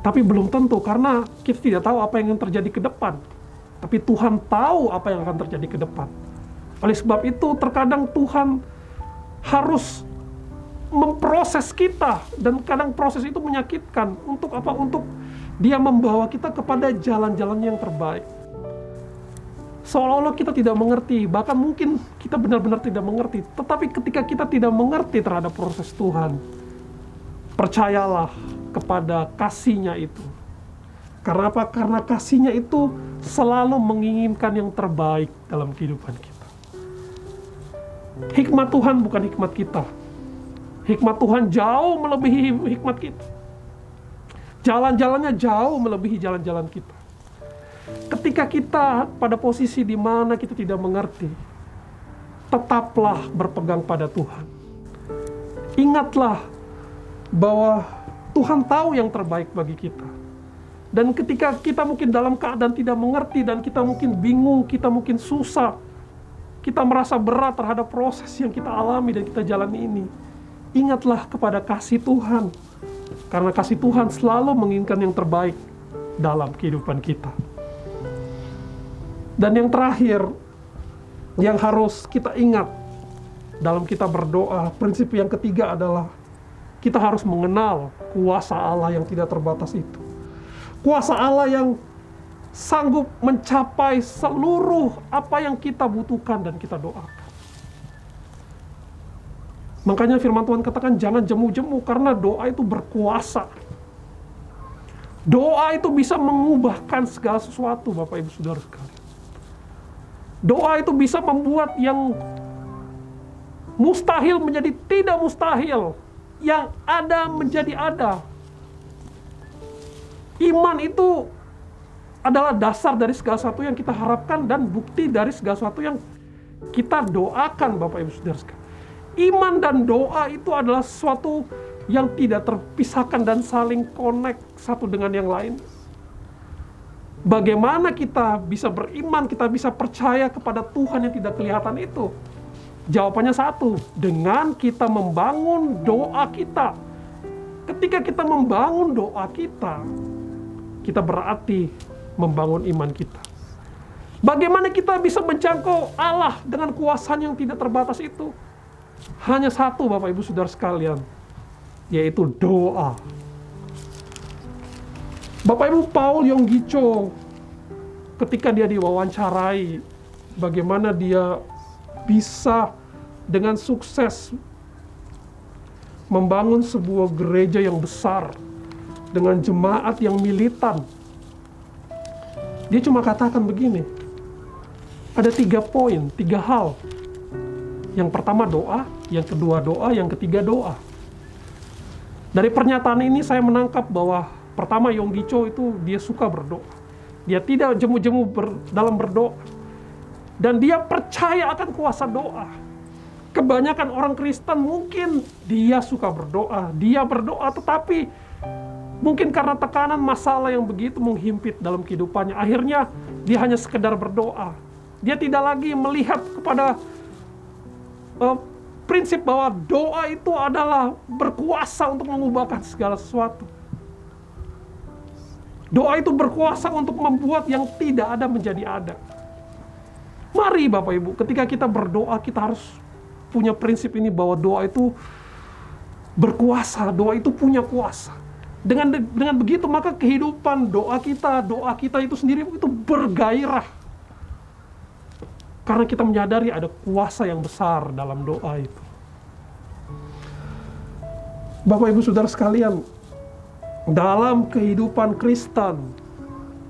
Tapi belum tentu, karena kita tidak tahu apa yang terjadi ke depan. Tapi Tuhan tahu apa yang akan terjadi ke depan. Oleh sebab itu, terkadang Tuhan harus memproses kita, dan kadang proses itu menyakitkan. Untuk apa? Untuk Dia membawa kita kepada jalan-jalan yang terbaik. Seolah-olah kita tidak mengerti, bahkan mungkin kita benar-benar tidak mengerti. Tetapi ketika kita tidak mengerti terhadap proses Tuhan, percayalah kepada kasih-Nya itu. Karena apa? Karena kasih-Nya itu selalu menginginkan yang terbaik dalam kehidupan kita. Hikmat Tuhan bukan hikmat kita. Hikmat Tuhan jauh melebihi hikmat kita. Jalan-jalannya jauh melebihi jalan-jalan kita. Ketika kita pada posisi di mana kita tidak mengerti, tetaplah berpegang pada Tuhan. Ingatlah bahwa Tuhan tahu yang terbaik bagi kita. Dan ketika kita mungkin dalam keadaan tidak mengerti, dan kita mungkin bingung, kita mungkin susah, kita merasa berat terhadap proses yang kita alami dan kita jalani ini, ingatlah kepada kasih Tuhan. Karena kasih Tuhan selalu menginginkan yang terbaik dalam kehidupan kita. Dan yang terakhir, yang harus kita ingat dalam kita berdoa, prinsip yang ketiga adalah kita harus mengenal kuasa Allah yang tidak terbatas itu. Kuasa Allah yang sanggup mencapai seluruh apa yang kita butuhkan dan kita doakan. Makanya firman Tuhan katakan jangan jemu-jemu, karena doa itu berkuasa. Doa itu bisa mengubahkan segala sesuatu, Bapak Ibu Saudara sekalian. Doa itu bisa membuat yang mustahil menjadi tidak mustahil, yang ada menjadi ada. Iman itu adalah dasar dari segala sesuatu yang kita harapkan dan bukti dari segala sesuatu yang kita doakan, Bapak Ibu Saudara sekalian. Iman dan doa itu adalah sesuatu yang tidak terpisahkan dan saling connect satu dengan yang lain. Bagaimana kita bisa beriman, kita bisa percaya kepada Tuhan yang tidak kelihatan itu? Jawabannya satu, dengan kita membangun doa kita. Ketika kita membangun doa kita berarti membangun iman kita. Bagaimana kita bisa menjangkau Allah dengan kuasa yang tidak terbatas itu? Hanya satu, Bapak Ibu Saudara sekalian, yaitu doa. Bapak Ibu, Paul Yonggi Cho, ketika dia diwawancarai, bagaimana dia bisa dengan sukses membangun sebuah gereja yang besar dengan jemaat yang militan. Dia cuma katakan begini, ada 3 poin, 3 hal. Yang pertama doa, yang kedua doa, yang ketiga doa. Dari pernyataan ini saya menangkap bahwa pertama, Yonggi Cho itu dia suka berdoa. Dia tidak jemu-jemu dalam berdoa. Dan dia percaya akan kuasa doa. Kebanyakan orang Kristen mungkin dia suka berdoa. Dia berdoa tetapi mungkin karena tekanan masalah yang begitu menghimpit dalam kehidupannya. Akhirnya dia hanya sekedar berdoa. Dia tidak lagi melihat kepada prinsip bahwa doa itu adalah berkuasa untuk mengubahkan segala sesuatu. Doa itu berkuasa untuk membuat yang tidak ada menjadi ada. Mari Bapak Ibu, ketika kita berdoa, kita harus punya prinsip ini bahwa doa itu berkuasa, doa itu punya kuasa. Dengan begitu maka kehidupan doa kita itu sendiri itu bergairah. Karena kita menyadari ada kuasa yang besar dalam doa itu. Bapak Ibu Saudara sekalian, dalam kehidupan Kristen,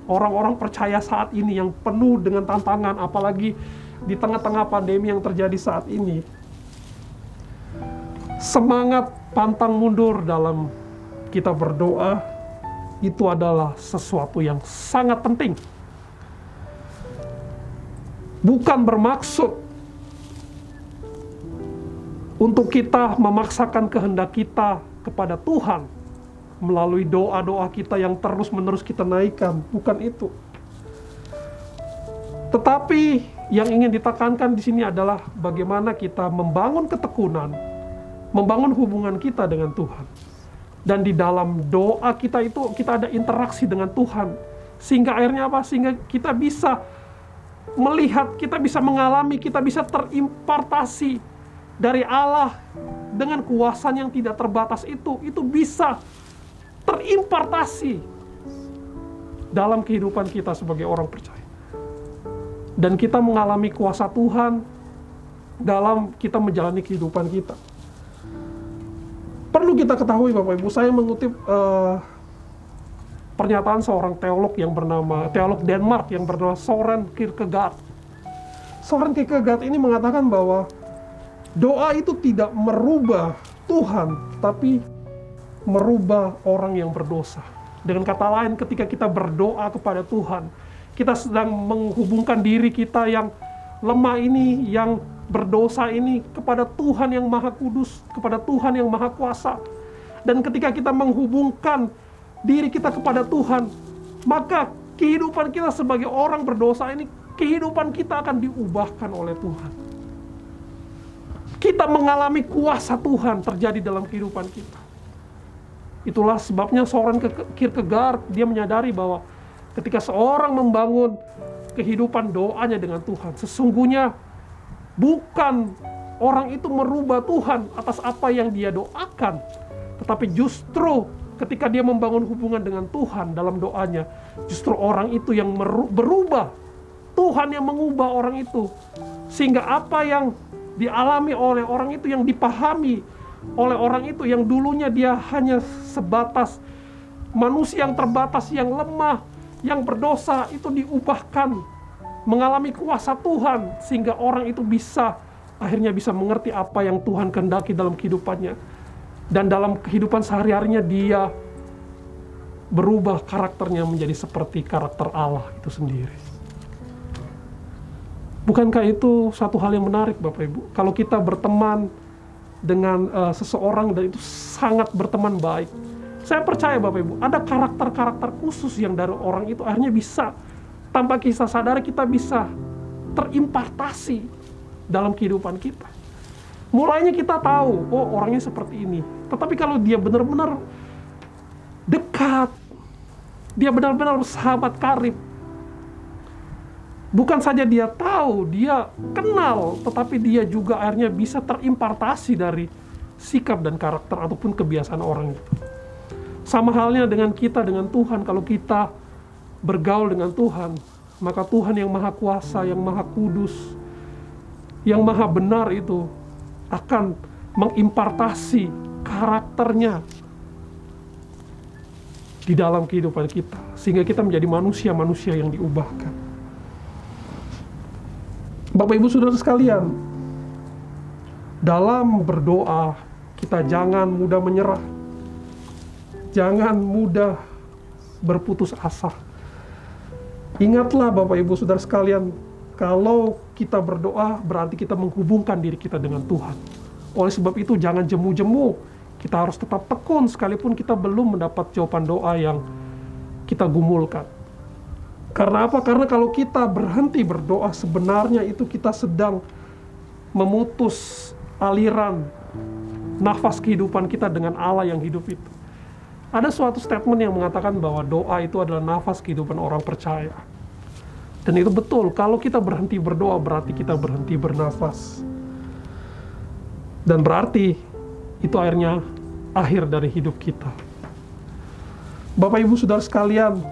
orang-orang percaya saat ini yang penuh dengan tantangan, apalagi di tengah-tengah pandemi yang terjadi saat ini, semangat pantang mundur dalam kita berdoa itu adalah sesuatu yang sangat penting. Bukan bermaksud untuk kita memaksakan kehendak kita kepada Tuhan melalui doa-doa kita yang terus-menerus kita naikkan, bukan itu. Tetapi yang ingin ditekankan di sini adalah bagaimana kita membangun ketekunan, membangun hubungan kita dengan Tuhan. Dan di dalam doa kita itu kita ada interaksi dengan Tuhan, sehingga akhirnya apa? Sehingga kita bisa melihat, kita bisa mengalami, kita bisa terimpartasi dari Allah dengan kuasa yang tidak terbatas itu bisa terimpartasi dalam kehidupan kita sebagai orang percaya. Dan kita mengalami kuasa Tuhan dalam kita menjalani kehidupan kita. Perlu kita ketahui Bapak Ibu, saya mengutip pernyataan seorang teolog Denmark yang bernama Søren Kierkegaard. Søren Kierkegaard ini mengatakan bahwa doa itu tidak merubah Tuhan, tapi merubah orang yang berdosa. Dengan kata lain, ketika kita berdoa kepada Tuhan, kita sedang menghubungkan diri kita yang lemah ini, yang berdosa ini, kepada Tuhan yang Maha Kudus, kepada Tuhan yang Maha Kuasa. Dan ketika kita menghubungkan diri kita kepada Tuhan, maka kehidupan kita sebagai orang berdosa ini, kehidupan kita akan diubahkan oleh Tuhan. Kita mengalami kuasa Tuhan terjadi dalam kehidupan kita. Itulah sebabnya Søren Kierkegaard, dia menyadari bahwa ketika seorang membangun kehidupan doanya dengan Tuhan, sesungguhnya bukan orang itu merubah Tuhan atas apa yang dia doakan, tetapi justru ketika dia membangun hubungan dengan Tuhan dalam doanya, justru orang itu yang berubah. Tuhan yang mengubah orang itu, sehingga apa yang dialami oleh orang itu, yang dipahami oleh orang itu, yang dulunya dia hanya sebatas manusia yang terbatas, yang lemah, yang berdosa, itu diubahkan mengalami kuasa Tuhan, sehingga orang itu akhirnya bisa mengerti apa yang Tuhan kehendaki dalam kehidupannya. Dan dalam kehidupan sehari-harinya dia berubah karakternya menjadi seperti karakter Allah itu sendiri. Bukankah itu satu hal yang menarik Bapak Ibu? Kalau kita berteman dengan seseorang dan itu sangat berteman baik, saya percaya Bapak Ibu, ada karakter-karakter khusus yang dari orang itu akhirnya bisa, tanpa kita sadari, kita bisa terimpartasi dalam kehidupan kita. Mulainya kita tahu, oh orangnya seperti ini. Tetapi kalau dia benar-benar dekat, dia benar-benar sahabat karib, bukan saja dia tahu, dia kenal, tetapi dia juga akhirnya bisa terimpartasi dari sikap dan karakter ataupun kebiasaan orang itu. Sama halnya dengan kita, dengan Tuhan. Kalau kita bergaul dengan Tuhan, maka Tuhan yang Maha Kuasa, yang Maha Kudus, yang Maha Benar itu akan mengimpartasi karakternya di dalam kehidupan kita, sehingga kita menjadi manusia-manusia yang diubahkan. Bapak Ibu Saudara sekalian, dalam berdoa kita jangan mudah menyerah, jangan mudah berputus asa. Ingatlah Bapak Ibu Saudara sekalian, kalau kita berdoa berarti kita menghubungkan diri kita dengan Tuhan. Oleh sebab itu jangan jemu-jemu, kita harus tetap tekun sekalipun kita belum mendapat jawaban doa yang kita gumulkan. Karena apa? Karena kalau kita berhenti berdoa, sebenarnya itu kita sedang memutus aliran nafas kehidupan kita dengan Allah yang hidup itu. Ada suatu statement yang mengatakan bahwa doa itu adalah nafas kehidupan orang percaya. Dan itu betul, kalau kita berhenti berdoa berarti kita berhenti bernafas. Dan berarti itu akhirnya akhir dari hidup kita. Bapak Ibu Saudara sekalian,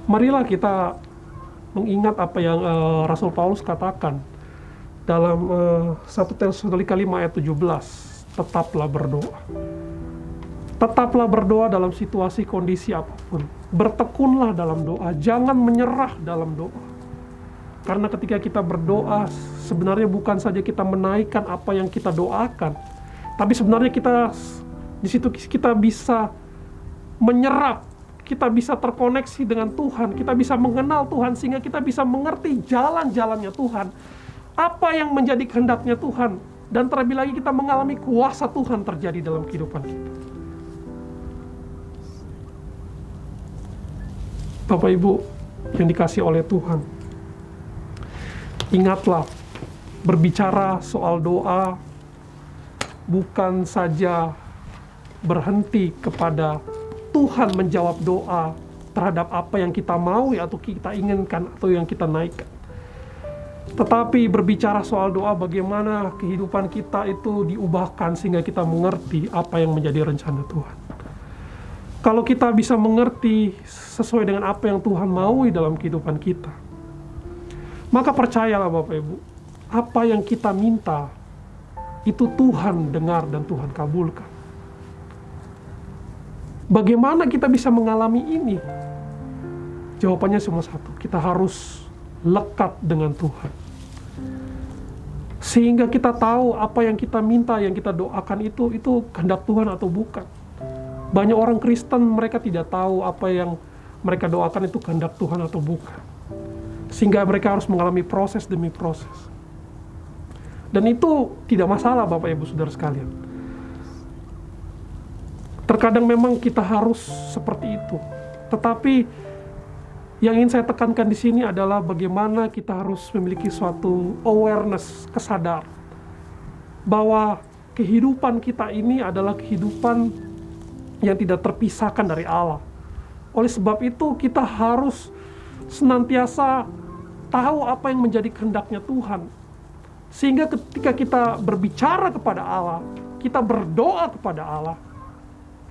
marilah kita mengingat apa yang Rasul Paulus katakan dalam 1 Tesalonika 5 ayat 17, tetaplah berdoa. Tetaplah berdoa dalam situasi kondisi apapun. Bertekunlah dalam doa, jangan menyerah dalam doa. Karena ketika kita berdoa, sebenarnya bukan saja kita menaikkan apa yang kita doakan, tapi sebenarnya di situ kita bisa menyerap, kita bisa terkoneksi dengan Tuhan, kita bisa mengenal Tuhan, sehingga kita bisa mengerti jalan-jalannya Tuhan, apa yang menjadi kehendaknya Tuhan, dan terlebih lagi kita mengalami kuasa Tuhan terjadi dalam kehidupan kita. Bapak Ibu yang dikasihi oleh Tuhan, ingatlah, berbicara soal doa bukan saja berhenti kepada Tuhan menjawab doa terhadap apa yang kita mau atau kita inginkan atau yang kita naikkan. Tetapi berbicara soal doa, bagaimana kehidupan kita itu diubahkan sehingga kita mengerti apa yang menjadi rencana Tuhan. Kalau kita bisa mengerti sesuai dengan apa yang Tuhan maui dalam kehidupan kita, maka percayalah Bapak Ibu, apa yang kita minta itu Tuhan dengar dan Tuhan kabulkan. Bagaimana kita bisa mengalami ini? Jawabannya cuma satu, kita harus lekat dengan Tuhan. Sehingga kita tahu apa yang kita minta, yang kita doakan itu kehendak Tuhan atau bukan. Banyak orang Kristen mereka tidak tahu apa yang mereka doakan itu kehendak Tuhan atau bukan. Sehingga mereka harus mengalami proses demi proses. Dan itu tidak masalah Bapak Ibu Saudara sekalian. Terkadang memang kita harus seperti itu. Tetapi yang ingin saya tekankan di sini adalah bagaimana kita harus memiliki suatu awareness, kesadaran bahwa kehidupan kita ini adalah kehidupan yang tidak terpisahkan dari Allah. Oleh sebab itu kita harus senantiasa tahu apa yang menjadi kehendaknya Tuhan. Sehingga ketika kita berbicara kepada Allah, kita berdoa kepada Allah,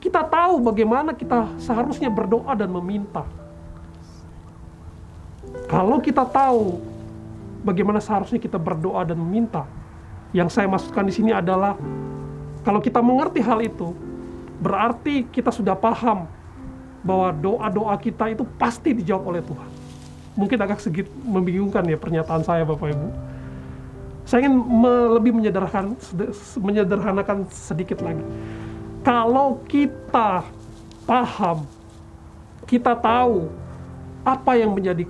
kita tahu bagaimana kita seharusnya berdoa dan meminta. Kalau kita tahu bagaimana seharusnya kita berdoa dan meminta, yang saya maksudkan di sini adalah kalau kita mengerti hal itu, berarti kita sudah paham bahwa doa-doa kita itu pasti dijawab oleh Tuhan. Mungkin agak sedikit membingungkan ya pernyataan saya Bapak Ibu. Saya ingin lebih menyederhanakan sedikit lagi. Kalau kita paham, kita tahu apa yang menjadi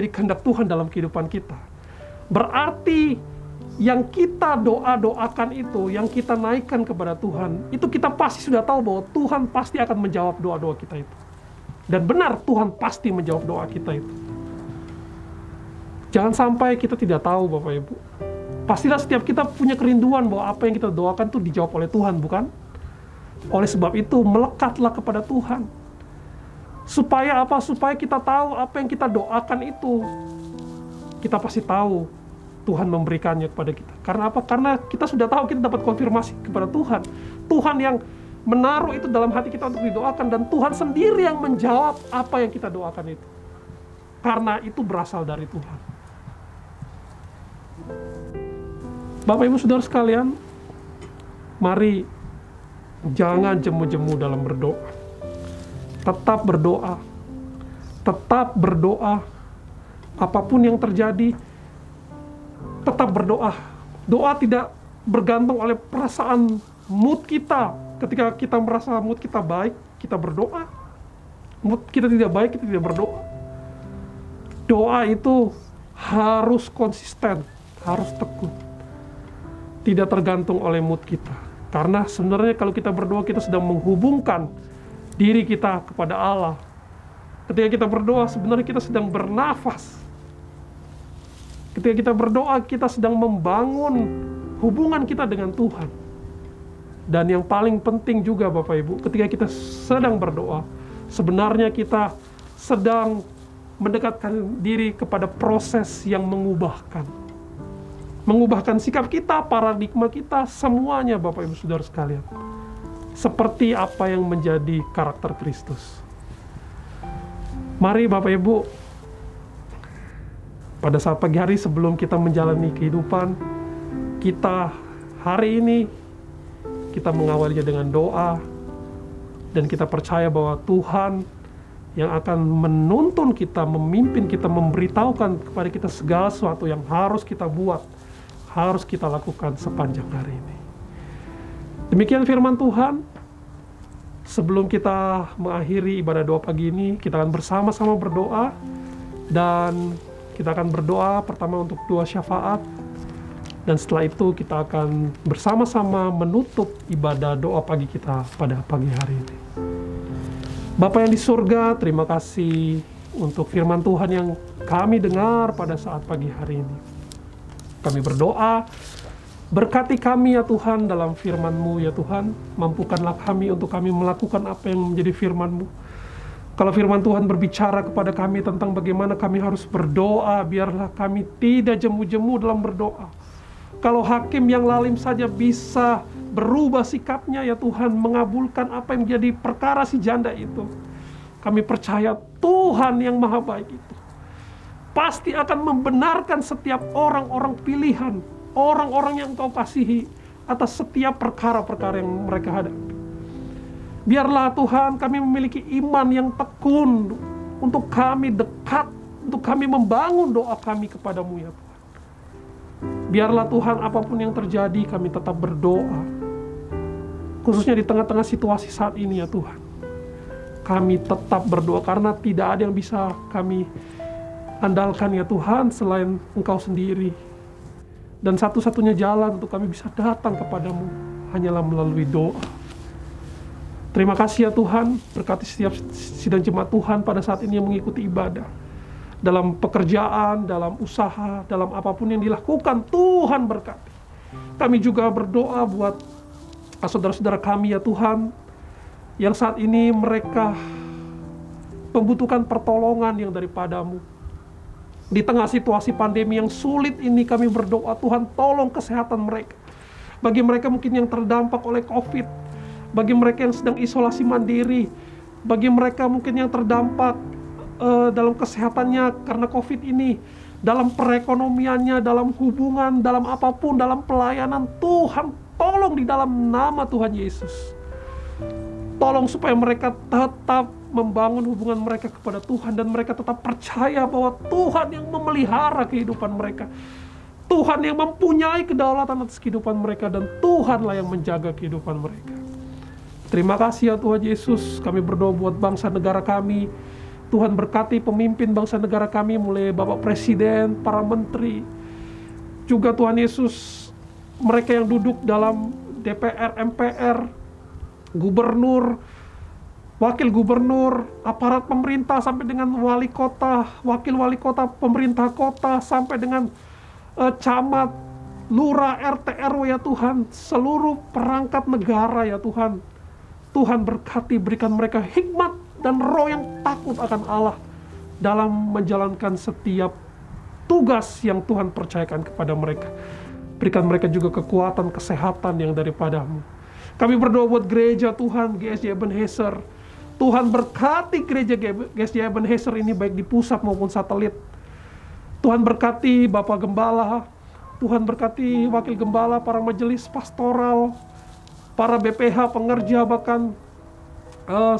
kehendak Tuhan dalam kehidupan kita, berarti yang kita doakan itu, yang kita naikkan kepada Tuhan, itu kita pasti sudah tahu bahwa Tuhan pasti akan menjawab doa-doa kita itu. Dan benar, Tuhan pasti menjawab doa kita itu. Jangan sampai kita tidak tahu Bapak Ibu. Pastilah setiap kita punya kerinduan bahwa apa yang kita doakan itu dijawab oleh Tuhan, bukan? Oleh sebab itu, melekatlah kepada Tuhan. Supaya apa? Supaya kita tahu apa yang kita doakan itu, kita pasti tahu Tuhan memberikannya kepada kita. Karena apa? Karena kita sudah tahu, kita dapat konfirmasi kepada Tuhan. Tuhan yang menaruh itu dalam hati kita untuk didoakan, dan Tuhan sendiri yang menjawab apa yang kita doakan itu. Karena itu berasal dari Tuhan. Bapak Ibu Saudara sekalian, mari jangan jemu-jemu dalam berdoa. Tetap berdoa. Tetap berdoa. Apapun yang terjadi, tetap berdoa. Doa tidak bergantung oleh perasaan mood kita. Ketika kita merasa mood kita baik, kita berdoa. Mood kita tidak baik, kita tidak berdoa. Doa itu harus konsisten, harus tekun. Tidak tergantung oleh mood kita. Karena sebenarnya kalau kita berdoa, kita sedang menghubungkan diri kita kepada Allah. Ketika kita berdoa, sebenarnya kita sedang bernafas. Ketika kita berdoa, kita sedang membangun hubungan kita dengan Tuhan. Dan yang paling penting juga Bapak Ibu, ketika kita sedang berdoa, sebenarnya kita sedang mendekatkan diri kepada proses yang mengubahkan. Mengubahkan sikap kita, paradigma kita, semuanya Bapak Ibu Saudara sekalian. Seperti apa yang menjadi karakter Kristus. Mari Bapak Ibu, pada saat pagi hari sebelum kita menjalani kehidupan kita hari ini, kita mengawalinya dengan doa, dan kita percaya bahwa Tuhan yang akan menuntun kita, memimpin kita, memberitahukan kepada kita segala sesuatu yang harus kita buat, harus kita lakukan sepanjang hari ini. Demikian firman Tuhan. Sebelum kita mengakhiri ibadah doa pagi ini, kita akan bersama-sama berdoa. Dan kita akan berdoa pertama untuk doa syafaat. Dan setelah itu kita akan bersama-sama menutup ibadah doa pagi kita pada pagi hari ini. Bapa yang di surga, terima kasih untuk firman Tuhan yang kami dengar pada saat pagi hari ini. Kami berdoa, berkati kami ya Tuhan dalam firman-Mu ya Tuhan. Mampukanlah kami untuk kami melakukan apa yang menjadi firman-Mu. Kalau firman Tuhan berbicara kepada kami tentang bagaimana kami harus berdoa, biarlah kami tidak jemu-jemu dalam berdoa. Kalau hakim yang lalim saja bisa berubah sikapnya, ya Tuhan, mengabulkan apa yang menjadi perkara si janda itu, kami percaya Tuhan yang maha baik itu pasti akan membenarkan setiap orang-orang pilihan, orang-orang yang Engkau kasihi atas setiap perkara-perkara yang mereka hadapi. Biarlah Tuhan kami memiliki iman yang tekun untuk kami dekat, untuk kami membangun doa kami kepadamu ya Tuhan. Biarlah Tuhan apapun yang terjadi kami tetap berdoa. Khususnya di tengah-tengah situasi saat ini ya Tuhan. Kami tetap berdoa karena tidak ada yang bisa kami andalkan ya Tuhan selain Engkau sendiri. Dan satu-satunya jalan untuk kami bisa datang kepadamu hanyalah melalui doa. Terima kasih ya Tuhan, berkati setiap sidang jemaat Tuhan pada saat ini yang mengikuti ibadah. Dalam pekerjaan, dalam usaha, dalam apapun yang dilakukan, Tuhan berkati. Kami juga berdoa buat saudara-saudara kami ya Tuhan, yang saat ini mereka membutuhkan pertolongan yang daripadamu. Di tengah situasi pandemi yang sulit ini kami berdoa, Tuhan tolong kesehatan mereka. Bagi mereka mungkin yang terdampak oleh COVID, bagi mereka yang sedang isolasi mandiri, bagi mereka mungkin yang terdampak dalam kesehatannya karena COVID ini, dalam perekonomiannya, dalam hubungan, dalam apapun, dalam pelayanan, Tuhan tolong di dalam nama Tuhan Yesus. Tolong supaya mereka tetap membangun hubungan mereka kepada Tuhan dan mereka tetap percaya bahwa Tuhan yang memelihara kehidupan mereka. Tuhan yang mempunyai kedaulatan atas kehidupan mereka dan Tuhanlah yang menjaga kehidupan mereka. Terima kasih ya Tuhan Yesus, kami berdoa buat bangsa negara kami. Tuhan berkati pemimpin bangsa negara kami, mulai Bapak Presiden, para menteri. Juga Tuhan Yesus, mereka yang duduk dalam DPR, MPR, gubernur, wakil gubernur, aparat pemerintah, sampai dengan wali kota, wakil wali kota, pemerintah kota, sampai dengan camat, lurah, RT, RW ya Tuhan, seluruh perangkat negara ya Tuhan. Tuhan berkati, berikan mereka hikmat dan roh yang takut akan Allah dalam menjalankan setiap tugas yang Tuhan percayakan kepada mereka. Berikan mereka juga kekuatan, kesehatan yang daripadamu. Kami berdoa buat gereja Tuhan, GSJ Ebenezer. Tuhan berkati gereja GSJ Ebenezer ini baik di pusat maupun satelit. Tuhan berkati Bapak Gembala, Tuhan berkati Wakil Gembala, para majelis pastoral, para BPH, pengerja, bahkan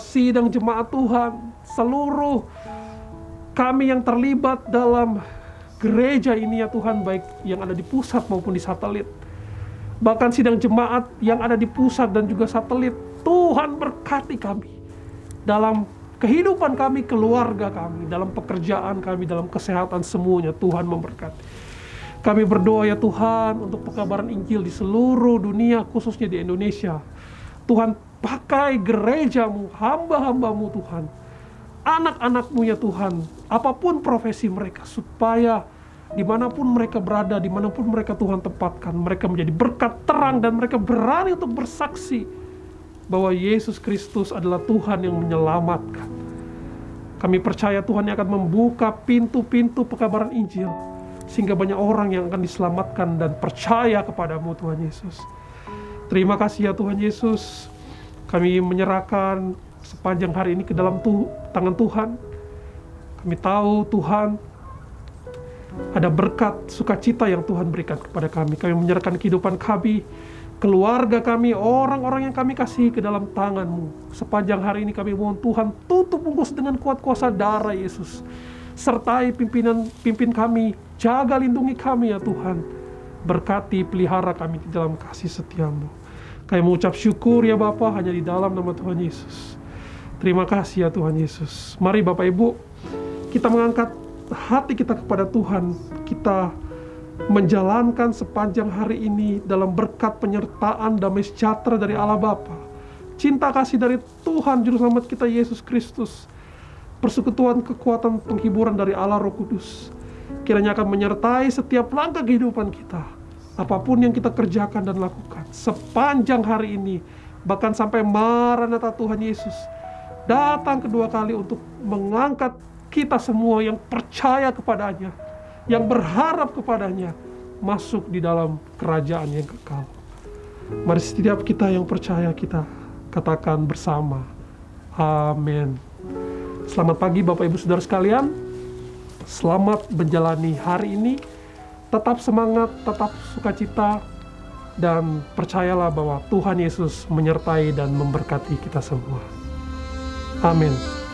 sidang jemaat Tuhan, seluruh kami yang terlibat dalam gereja ini ya Tuhan, baik yang ada di pusat maupun di satelit. Bahkan sidang jemaat yang ada di pusat dan juga satelit, Tuhan berkati kami dalam kehidupan kami, keluarga kami, dalam pekerjaan kami, dalam kesehatan, semuanya Tuhan memberkati. Kami berdoa ya Tuhan untuk pekabaran Injil di seluruh dunia, khususnya di Indonesia. Tuhan pakai gerejamu, hamba-hambamu Tuhan, anak-anakmu ya Tuhan, apapun profesi mereka, supaya dimanapun mereka berada, dimanapun mereka Tuhan tempatkan, mereka menjadi berkat terang dan mereka berani untuk bersaksi bahwa Yesus Kristus adalah Tuhan yang menyelamatkan. Kami percaya Tuhan yang akan membuka pintu-pintu pekabaran Injil, sehingga banyak orang yang akan diselamatkan dan percaya kepadamu Tuhan Yesus. Terima kasih ya Tuhan Yesus. Kami menyerahkan sepanjang hari ini ke dalam tangan Tuhan. Kami tahu Tuhan ada berkat sukacita yang Tuhan berikan kepada kami. Kami menyerahkan kehidupan kami, keluarga kami, orang-orang yang kami kasih ke dalam tangan-Mu. Sepanjang hari ini kami mohon Tuhan tutup bungkus dengan kuat kuasa darah Yesus. Sertai pimpin kami, jaga lindungi kami ya Tuhan. Berkati, pelihara kami di dalam kasih setia-Mu. Kami mengucap syukur ya Bapa hanya di dalam nama Tuhan Yesus. Terima kasih ya Tuhan Yesus. Mari Bapak Ibu, kita mengangkat hati kita kepada Tuhan. Kita menjalankan sepanjang hari ini dalam berkat penyertaan damai sejahtera dari Allah Bapa, cinta kasih dari Tuhan Juru Selamat kita Yesus Kristus, persekutuan kekuatan penghiburan dari Allah Roh Kudus, kiranya akan menyertai setiap langkah kehidupan kita, apapun yang kita kerjakan dan lakukan sepanjang hari ini, bahkan sampai Maranatha Tuhan Yesus. datang kedua kali untuk mengangkat kita semua yang percaya kepadanya, yang berharap kepadanya, masuk di dalam kerajaan yang kekal. Mari setiap kita yang percaya, kita katakan bersama, amin. Selamat pagi Bapak Ibu Saudara sekalian, selamat menjalani hari ini, tetap semangat, tetap sukacita, dan percayalah bahwa Tuhan Yesus menyertai dan memberkati kita semua. Amin.